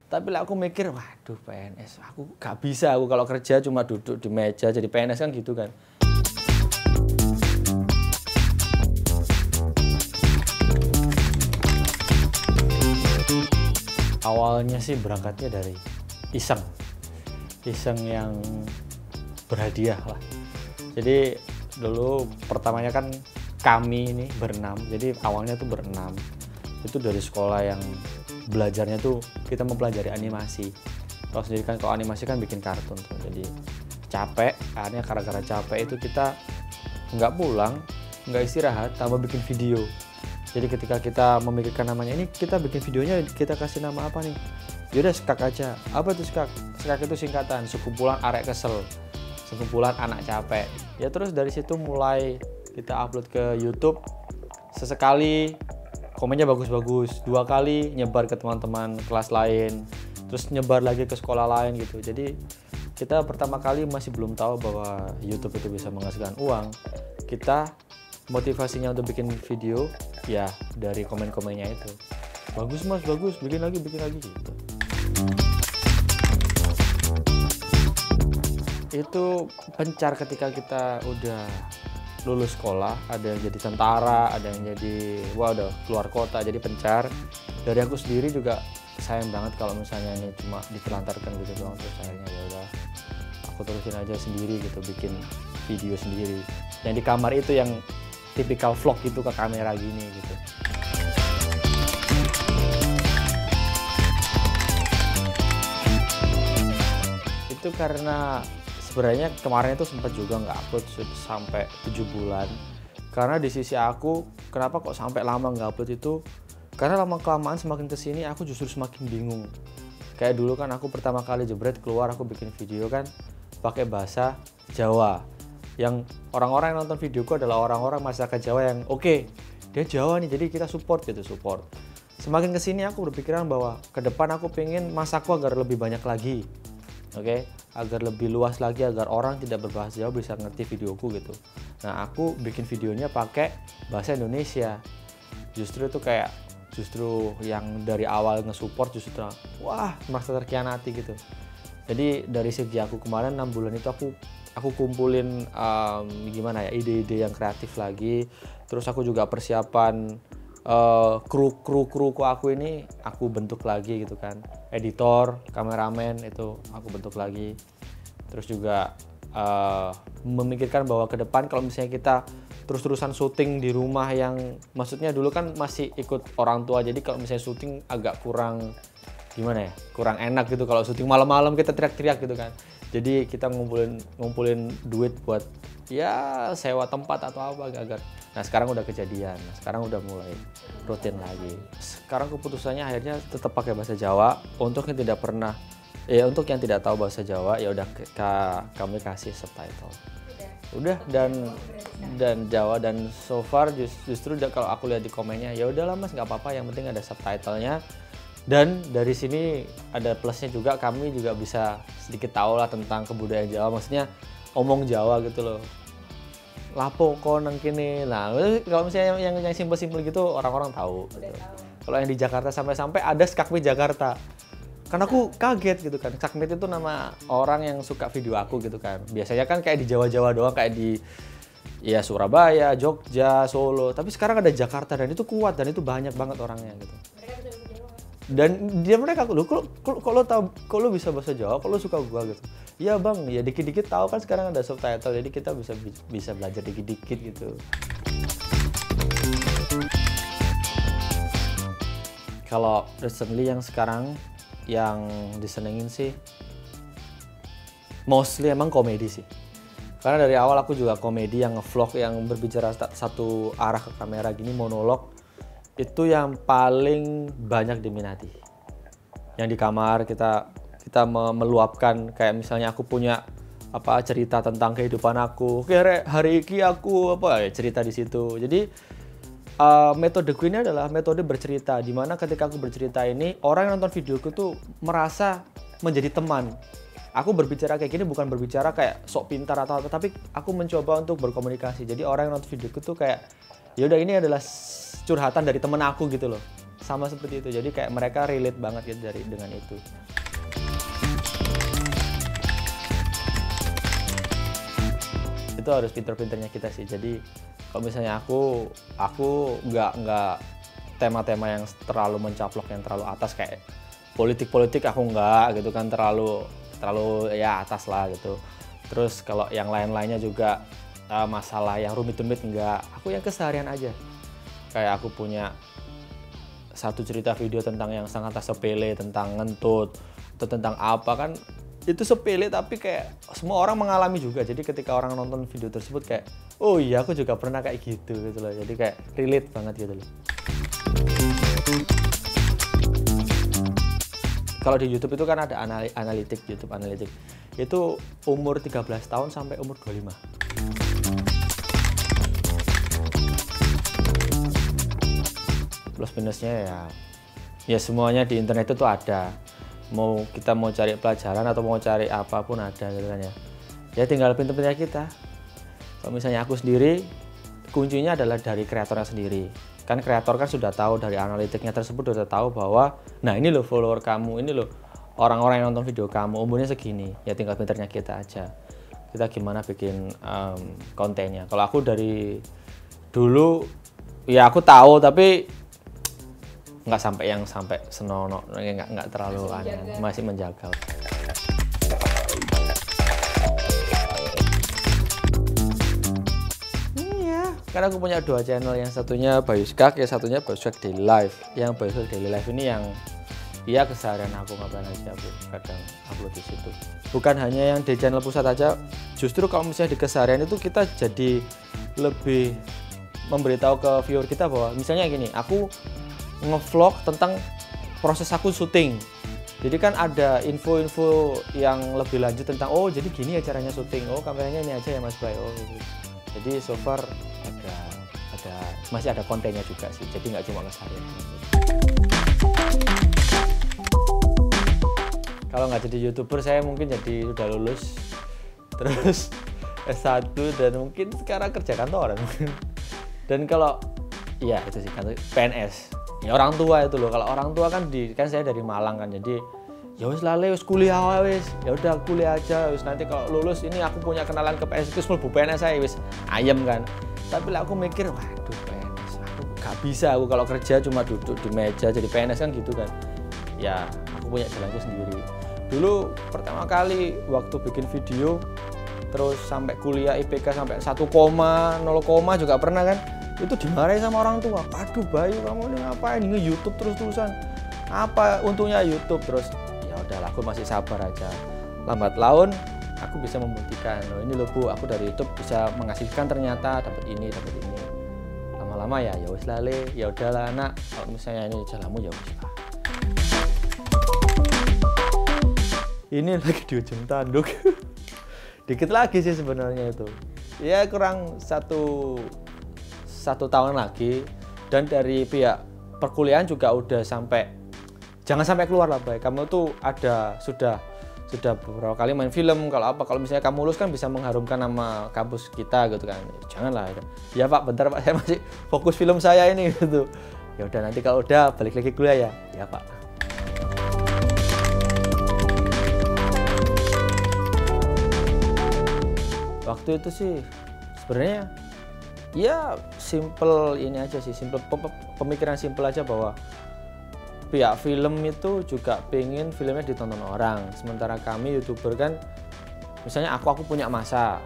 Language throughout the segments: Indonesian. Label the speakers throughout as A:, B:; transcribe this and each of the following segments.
A: Tapi lah aku mikir, waduh PNS, aku gak bisa aku kalau kerja cuma duduk di meja jadi PNS kan gitu kan. Awalnya sih berangkatnya dari iseng yang berhadiah lah. Jadi dulu pertamanya kan kami ini berenam, jadi awalnya tuh berenam. Itu dari sekolah yang belajarnya tuh kita mempelajari animasi. Kalau sendiri kan kalau animasi kan bikin kartun tuh, jadi capek. Akhirnya gara-gara capek itu kita nggak pulang, nggak istirahat, tambah bikin video. Jadi ketika kita memikirkan namanya, ini kita bikin videonya kita kasih nama apa nih? Yaudah skak aja. Apa tuh skak? Skak itu singkatan sekumpulan arek kesel, sekumpulan anak capek. Ya terus dari situ mulai kita upload ke YouTube. Sesekali komennya bagus-bagus, 2 kali nyebar ke teman-teman kelas lain, terus nyebar lagi ke sekolah lain gitu. Jadi kita pertama kali masih belum tahu bahwa YouTube itu bisa menghasilkan uang. Kita motivasinya untuk bikin video ya dari komen-komennya itu. Bagus mas, bagus, bikin lagi gitu. Itu pencar ketika kita udah lulus sekolah, ada yang jadi tentara, ada yang jadi udah keluar kota jadi pencar. Dari aku sendiri juga sayang banget kalau misalnya ini cuma ditelantarkan gitu doang, terus akhirnya ya udah aku terusin aja sendiri gitu, bikin video sendiri. Yang di kamar itu yang tipikal vlog gitu, ke kamera gini gitu. Itu karena sebenarnya kemarin itu sempat juga nggak upload sampai 7 bulan. Karena di sisi aku, kenapa kok sampai lama nggak upload itu? Karena lama-kelamaan semakin kesini aku justru semakin bingung. Kayak dulu kan aku pertama kali jebret keluar, aku bikin video kan pakai bahasa Jawa. Yang orang-orang yang nonton videoku adalah orang-orang masyarakat Jawa yang oke, dia Jawa nih, jadi kita support. Semakin kesini aku berpikiran bahwa ke depan aku pengen masaku agar lebih banyak lagi. Oke, agar lebih luas lagi, agar orang tidak berbahasa Jawa bisa ngerti videoku gitu. Nah, aku bikin videonya pakai bahasa Indonesia. Justru yang dari awal nge-support justru wah, merasa terkhianati gitu. Jadi dari segi aku kemarin 6 bulan itu aku kumpulin gimana ya, ide-ide yang kreatif lagi. Terus aku juga persiapan kru aku ini aku bentuk lagi gitu kan, editor, kameramen itu aku bentuk lagi. Terus juga memikirkan bahwa ke depan kalau misalnya kita terus-terusan syuting di rumah, yang maksudnya dulu kan masih ikut orang tua, jadi kalau misalnya syuting agak kurang gimana ya, kurang enak gitu kalau syuting malam-malam kita teriak-teriak gitu kan. Jadi kita ngumpulin duit buat ya sewa tempat atau apa agar. Nah sekarang udah kejadian, sekarang udah mulai rutin lagi. Sekarang keputusannya akhirnya tetap pakai bahasa Jawa. Untuk yang tidak tahu bahasa Jawa ya udah kami kasih subtitle. Udah dan Jawa, dan so far justru kalau aku lihat di komennya ya udahlah mas, nggak apa-apa, yang penting ada subtitlenya. Dan dari sini ada plusnya juga, kami juga bisa sedikit tahu lah tentang kebudayaan Jawa, maksudnya omong Jawa gitu loh. Lapo koneng kini. Nah, kalau misalnya yang simpel-simpel gitu orang-orang tahu. Gitu. Kalau yang di Jakarta sampai ada Skakmi Jakarta. Kan aku kaget gitu kan. Skakmi itu nama orang yang suka video aku gitu kan. Biasanya kan kayak di Jawa-Jawa doang, kayak di ya Surabaya, Jogja, Solo. Tapi sekarang ada Jakarta dan itu kuat dan itu banyak banget orangnya gitu. Dan mereka kok lo bisa bahasa Jawa, kok lo suka gua gitu. Iya bang, ya dikit-dikit tahu kan sekarang ada subtitle, jadi kita bisa belajar dikit-dikit gitu. Kalau recently yang sekarang yang disenengin sih mostly emang komedi sih. Karena dari awal aku juga komedi yang nge-vlog, yang berbicara satu arah ke kamera gini, monolog. Itu yang paling banyak diminati. Yang di kamar kita meluapkan, kayak misalnya aku punya cerita tentang kehidupan aku. Kayak hari ini aku cerita di situ. Jadi metodeku ini adalah metode bercerita, di mana ketika aku bercerita ini orang yang nonton videoku tuh merasa menjadi teman. Aku berbicara kayak gini bukan berbicara kayak sok pintar atau apa, tapi aku mencoba untuk berkomunikasi. Jadi orang yang nonton videoku tuh kayak ya udah, ini adalah curhatan dari temen aku gitu loh. sama seperti itu. Jadi kayak mereka relate banget gitu dengan itu. Itu harus pinter-pinternya kita sih. Jadi kalau misalnya aku nggak tema-tema yang terlalu mencaplok, yang terlalu atas kayak politik aku nggak gitu kan, terlalu ya atas lah gitu. Terus kalau yang lain-lainnya juga masalah yang rumit-rumit enggak, aku yang keseharian aja. Kayak aku punya satu cerita video tentang yang sangat sepele, tentang ngentut atau tentang apa kan, itu sepele tapi kayak semua orang mengalami juga. Jadi ketika orang nonton video tersebut kayak, oh iya aku juga pernah kayak gitu loh. Jadi kayak relate banget gitu loh. Kalau di YouTube itu kan ada analitik, YouTube analitik. Itu umur 13 tahun sampai umur 25. Plus minusnya ya semuanya di internet itu ada. Kita mau cari pelajaran atau mau cari apapun ada gitu kan ya. Ya tinggal pinter-pinternya kita. Kalau misalnya aku sendiri, kuncinya adalah dari kreatornya sendiri. Kan kreator kan sudah tahu dari analitiknya tersebut, sudah tahu bahwa nah ini loh follower kamu, ini loh orang-orang yang nonton video kamu umurnya segini. Ya tinggal pinternya kita aja. Kita gimana bikin kontennya. Kalau aku dari dulu ya aku tahu tapi nggak sampai senonoh, nggak terlalu aneh, masih menjaga. Iya, karena aku punya 2 channel, yang satunya Bayuskak, yang satunya Bayuskak Daily Life. Yang Bayuskak Daily Life ini yang ya keseharian aku ngapain aja, aku kadang upload di situ. Bukan hanya yang di channel pusat aja, justru kalau misalnya di keseharian itu kita jadi lebih memberitahu ke viewer kita bahwa misalnya gini, aku ngevlog tentang proses aku syuting. Jadi kan ada info-info yang lebih lanjut tentang oh jadi gini ya caranya syuting, oh kameranya ini aja ya Mas Bay, oh gitu. Jadi so far masih ada kontennya juga sih, jadi nggak cuma keseharian. Kalau nggak jadi YouTuber saya mungkin jadi udah lulus terus S1 dan mungkin sekarang kerja kantoran mungkin. Dan kalau iya itu sih kan PNS. Ya orang tua itu loh, kalau orang tua kan kan saya dari Malang kan, jadi ya wis lale wis kuliah wis, ya udah kuliah aja wis, nanti kalau lulus ini aku punya kenalan ke PNS terus mlebu PNS saya wis ayem kan. Tapi lah aku mikir waduh PNS aku gak bisa, aku kalau kerja cuma duduk di meja jadi PNS kan gitu kan. Ya aku punya jalanku sendiri. Dulu pertama kali waktu bikin video terus sampai kuliah IPK sampai 1, 0, juga pernah kan. Itu dimarahin sama orang tua. Aduh Bayu, kamu ini ngapain nge-YouTube terus-terusan? Apa untungnya YouTube? Terus ya udahlah, aku masih sabar aja. Lambat laun aku bisa membuktikan, loh ini loh Bu, aku dari YouTube bisa menghasilkan ternyata dapat ini. Lama-lama ya wis lale, ya udahlah Nak, kalau misalnya ini jalanmu ya wis lah. Ini lagi di ujung tanduk. Dikit lagi sih sebenarnya itu. Ya kurang satu tahun lagi, dan dari pihak perkuliahan juga udah sampai jangan sampai keluar lah Bay, kamu tuh sudah beberapa kali main film, kalau misalnya kamu lulus kan bisa mengharumkan nama kampus kita gitu kan, janganlah ya Pak bentar Pak, saya masih fokus film saya ini gitu. Ya udah nanti kalau udah balik lagi kuliah ya Pak. Waktu itu sih sebenarnya ya simple ini aja sih, simple pemikiran simple aja bahwa pihak film itu juga pengen filmnya ditonton orang, sementara kami YouTuber kan misalnya aku punya masa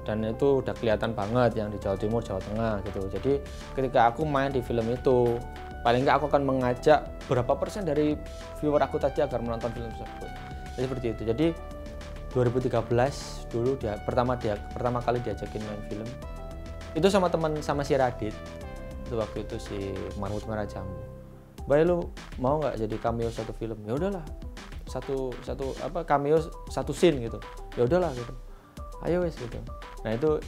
A: dan itu udah kelihatan banget yang di Jawa Timur, Jawa Tengah gitu. Jadi ketika aku main di film itu paling nggak aku akan mengajak berapa persen dari viewer aku tadi agar menonton film tersebut. Jadi seperti itu. Jadi 2013 dulu pertama kali diajakin main film itu sama si Radit itu, waktu itu si Marhut Merah Jambu. Bay lu mau nggak jadi cameo satu film? Ya udahlah, satu cameo satu scene gitu, ya udahlah gitu, ayo wes gitu. Nah itu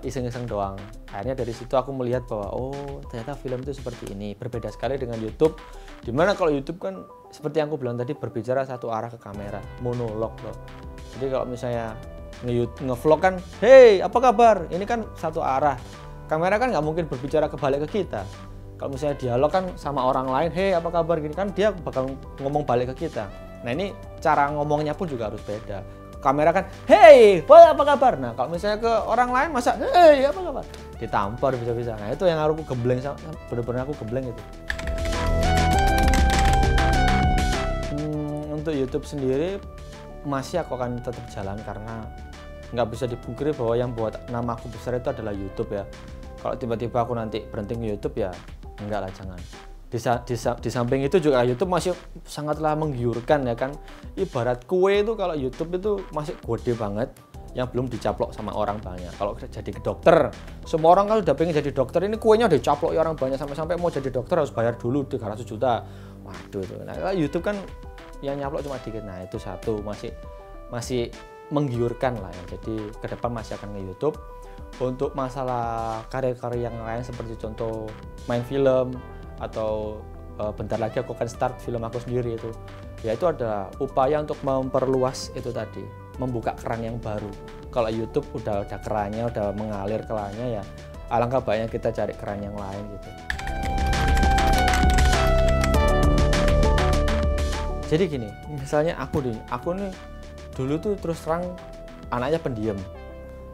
A: iseng-iseng doang. Akhirnya dari situ aku melihat bahwa oh ternyata film itu seperti ini, berbeda sekali dengan YouTube, dimana kalau YouTube kan seperti yang aku bilang tadi berbicara satu arah ke kamera, monolog loh. Jadi kalau misalnya nge-vlog kan, hey apa kabar? Ini kan satu arah. Kamera kan nggak mungkin berbicara kebalik ke kita. Kalau misalnya dialog kan sama orang lain, hei apa kabar gini kan dia bakal ngomong balik ke kita. Nah ini cara ngomongnya pun juga harus beda. Kamera kan, hei apa kabar. Nah kalau misalnya ke orang lain masa, hei apa kabar, ditampar bisa-bisa. Nah itu yang aku gembleng, bener-bener aku gembleng itu. Untuk YouTube sendiri masih aku akan tetap jalan karena nggak bisa dipungkiri bahwa yang buat nama aku besar itu adalah YouTube ya. Kalau tiba-tiba aku nanti berhenti ke YouTube ya enggak lah, jangan. Di samping itu juga YouTube masih sangatlah menggiurkan ya kan. Ibarat kue itu kalau YouTube itu masih gede banget yang belum dicaplok sama orang banyak. Kalau jadi dokter, semua orang kalau udah pengen jadi dokter, ini kuenya udah dicaplok orang banyak, sampai mau jadi dokter harus bayar dulu 300 juta. Waduh itu. Nah, kalau YouTube kan yang nyaplok cuma dikit. Nah, itu satu masih menggiurkan lah ya. Jadi ke depan masih akan ke YouTube. Untuk masalah karya-karya yang lain seperti contoh main film atau bentar lagi aku akan start film aku sendiri itu, ya itu adalah upaya untuk memperluas itu tadi, membuka keran yang baru. Kalau YouTube udah kerannya udah mengalir kerannya ya, alangkah baiknya kita cari keran yang lain gitu. Jadi gini, misalnya aku nih dulu tuh terus terang anaknya pendiam.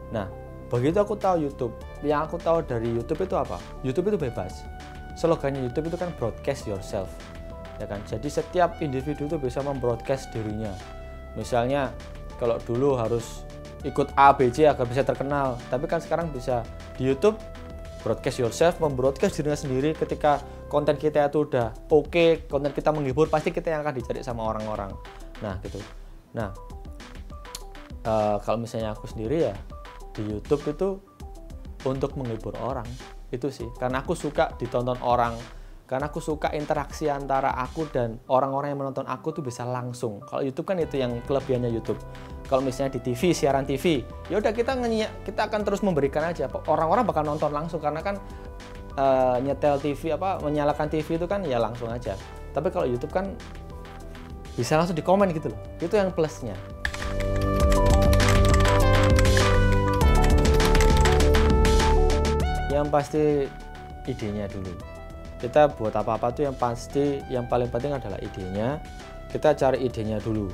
A: Nah begitu aku tahu YouTube, yang aku tahu dari YouTube itu apa? YouTube itu bebas. Slogannya YouTube itu kan broadcast yourself, ya kan? Jadi setiap individu itu bisa membroadcast dirinya. Misalnya kalau dulu harus ikut A, B, C agar bisa terkenal, tapi kan sekarang bisa di YouTube broadcast yourself, membroadcast dirinya sendiri. Ketika konten kita itu udah oke, konten kita menghibur, pasti kita yang akan dicari sama orang-orang. Nah gitu. Nah kalau misalnya aku sendiri ya di YouTube itu untuk menghibur orang itu sih, karena aku suka ditonton orang, karena aku suka interaksi antara aku dan orang-orang yang menonton aku tuh bisa langsung. Kalau YouTube kan itu yang kelebihannya YouTube. Kalau misalnya di TV, siaran TV, ya udah kita akan terus memberikan aja, orang-orang bakal nonton langsung karena kan nyetel TV menyalakan TV itu kan ya langsung aja. Tapi kalau YouTube kan bisa langsung di komen gitu loh, itu yang plusnya. Yang pasti idenya dulu. Kita buat apa-apa tuh yang paling penting adalah idenya. Kita cari idenya dulu.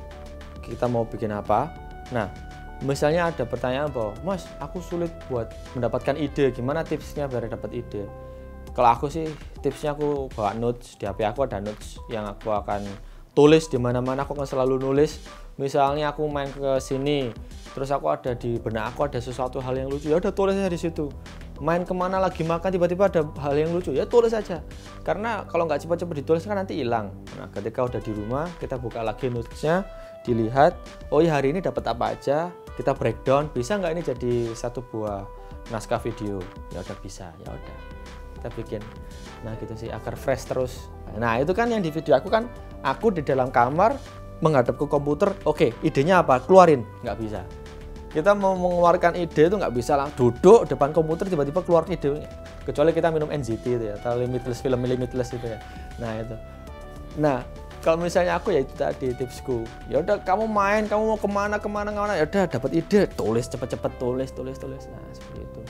A: Kita mau bikin apa? Nah, misalnya ada pertanyaan bahwa, Mas, aku sulit buat mendapatkan ide. Gimana tipsnya biar dapat ide? Kalau aku sih tipsnya aku bawa notes. Di HP aku ada notes yang aku akan tulis di mana-mana. Aku akan selalu nulis. Misalnya aku main ke sini, terus aku ada di benak aku ada sesuatu hal yang lucu, ya udah tulisnya di situ. Main kemana lagi makan tiba-tiba ada hal yang lucu, ya tulis aja. Karena kalau nggak cepat-cepat ditulis kan nanti hilang. Nah ketika udah di rumah kita buka lagi notesnya, dilihat, oh ya hari ini dapat apa aja, kita breakdown, bisa nggak ini jadi satu buah naskah video? Ya udah bisa, ya udah kita bikin. Nah gitu sih agar fresh terus. Nah itu kan yang di video aku kan aku di dalam kamar menghadap ke komputer, oke, idenya apa? Keluarin, nggak bisa. Kita mau mengeluarkan ide itu nggak bisa lah, duduk depan komputer tiba-tiba keluar ide. Kecuali kita minum NGT itu ya, atau Limitless, film Limitless itu ya. Nah itu. Nah kalau misalnya aku ya itu tadi tipsku. Ya udah kamu main, kamu mau kemana, ya udah dapat ide, tulis cepet-cepet, tulis. Nah seperti itu.